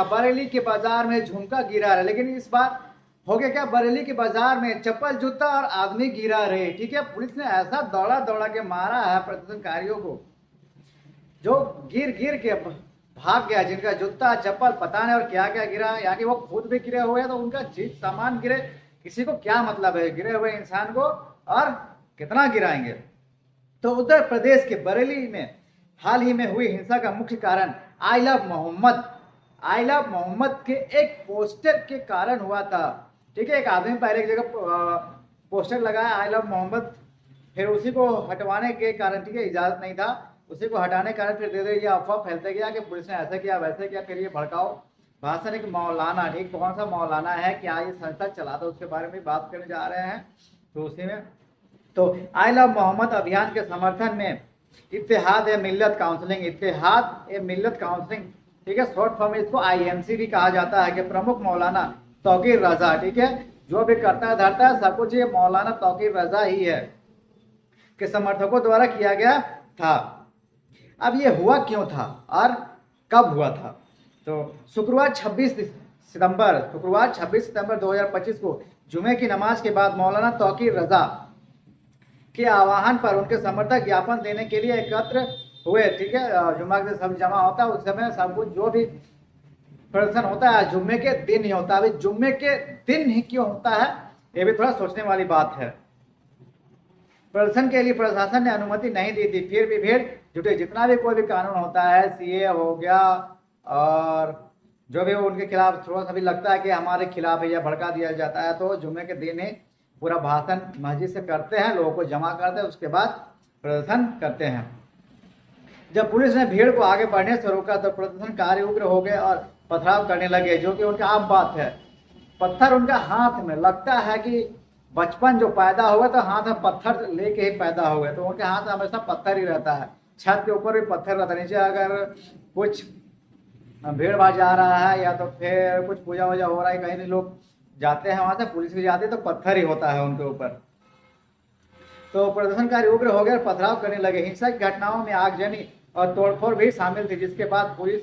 था, बरेली के बाजार में झुमका गिरा रहे, लेकिन इस बार हो गया क्या, बरेली के बाजार में चप्पल जूता और आदमी गिरा रहे। ठीक है, पुलिस ने ऐसा दौड़ा दौड़ा के मारा है प्रदर्शनकारियों को, जो गिर गिर के भाग गया, जिनका जूता चप्पल पता नहीं और क्या क्या गिरा, या कि वो खुद भी गिरे हुए हैं तो उनका चीज सामान गिरे, किसी को क्या मतलब है गिरे हुए इंसान को, और कितना गिराएंगे। तो उत्तर प्रदेश के बरेली में हाल ही में हुई हिंसा का मुख्य कारण I love Mohammad, I love Mohammad के एक पोस्टर के कारण हुआ था। ठीक है, एक आदमी पहले एक जगह पोस्टर लगाया आई लव मोहम्मद, फिर उसी को हटवाने के कारण, ठीक है, इजाजत नहीं था, उसी को हटाने के कारण फिर धीरे धीरे ये अफवाह फैलते गया कि पुलिस ने ऐसा किया वैसे किया, फिर ये भड़काओ भाषण एक मौलाना, ठीक, कौन सा मौलाना है, क्या ये संस्था चलाता, उसके बारे में बात करने जा रहे हैं। तो उसी में तो आई लव मोहम्मद अभियान के समर्थन में इत्तेहाद ए मिल्लत काउंसलिंग, इत्तेहाद ए मिल्लत काउंसलिंग, ठीक है, शॉर्ट फॉर्म में इसको आईएमसी भी कहा जाता है, कि प्रमुख मौलाना तौकीर रजा, ठीक है, जो भी करता है धरता है सब कुछ ये मौलाना तौकीर रजा ही है, के समर्थकों द्वारा किया गया था। अब ये हुआ क्यों था और कब हुआ था? तो शुक्रवार 26 सितंबर 2025 को जुमे की नमाज के बाद मौलाना तौकीर रजा के आह्वान पर उनके समर्थक ज्ञापन देने के लिए एकत्र हुए। ठीक है, जुम्मा के सब जमा होता है, उस समय सब कुछ जो भी प्रदर्शन होता है जुम्मे के दिन ही होता है। अभी जुम्मे के दिन ही क्यों होता है, ये भी थोड़ा सोचने वाली बात है। प्रदर्शन के लिए प्रशासन ने अनुमति नहीं दी थी, फिर भी भीड़ जुटे। जितना भी कोई भी कानून होता है, सीए हो गया और जो भी उनके खिलाफ थोड़ा सा भी लगता है कि हमारे खिलाफ है या भड़का दिया जाता है, तो जुम्मे के दिन ही पूरा भाषण मस्जिद से करते हैं, लोगों को जमा करते हैं, उसके बाद प्रदर्शन करते हैं। जब पुलिस ने भीड़ को आगे बढ़ने से रोका तो प्रदर्शनकारी उग्र हो गए और पथराव करने लगे, जो कि उनकी आम बात है। पत्थर उनका हाथ में, लगता है कि बचपन जो पैदा हुआ तो हाथ में पत्थर लेके ही पैदा हुए, तो उनके हाथ में हमेशा पत्थर ही रहता है। छत के ऊपर भी पत्थर रहता है, नीचे अगर कुछ भीड़ भाड़ जा रहा है या तो फिर कुछ पूजा वूजा हो रहा है, कहीं भी लोग जाते हैं वहां से, पुलिस भी जाती है, तो पत्थर ही होता है उनके ऊपर। तो प्रदर्शनकारी उग्र हो गए और पथराव करने लगे। हिंसा की घटनाओं में आगजनी और तोड़फोड़ भी शामिल थी, जिसके बाद पुलिस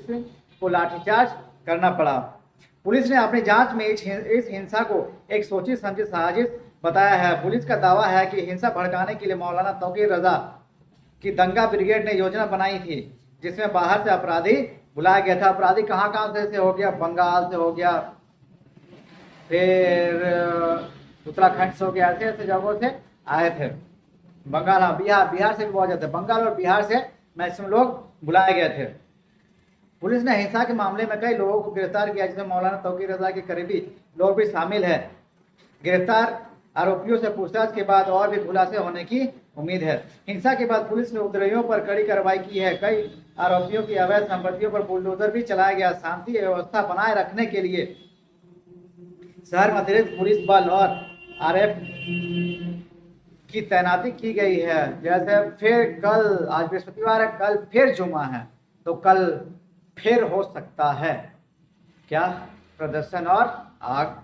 को लाठीचार्ज करना पड़ा। पुलिस ने अपनी जांच में इस हिंसा को एक सोची समझी साजिश बताया है। पुलिस का दावा है कि हिंसा भड़काने के लिए मौलाना तौकीर रजा की दंगा ब्रिगेड ने योजना बनाई थी, जिसमें बाहर से अपराधी बुलाया गया था। अपराधी कहाँ कहाँ से हो गया, बंगाल से हो गया, फिर उत्तराखंड से हो गया, ऐसे ऐसे जगहों से आए थे। बंगाल, हाँ, बिहार से भी बहुत जाते, बंगाल और बिहार से मैक्सिमम लोग बुलाए गए थे। पुलिस ने हिंसा के मामले में कई लोगों को गिरफ्तार किया, जिसमें मौलाना तौकीर रजा के करीबी लोग भी शामिल है। गिरफ्तार आरोपियों से पूछताछ के बाद और भी खुलासे होने की उम्मीद है। हिंसा के बाद पुलिस ने उपद्रवियों पर कड़ी कार्रवाई की है। कई आरोपियों की अवैध संपत्तियों पर बुलडोजर भी चलाया गया। शांति व्यवस्था बनाए रखने के लिए शहर में अतिरिक्त पुलिस बल और आरएफ की तैनाती की गई है। जैसे फिर कल, आज बृहस्पतिवार है, कल फिर जुमा है, तो कल फिर हो सकता है क्या प्रदर्शन और आग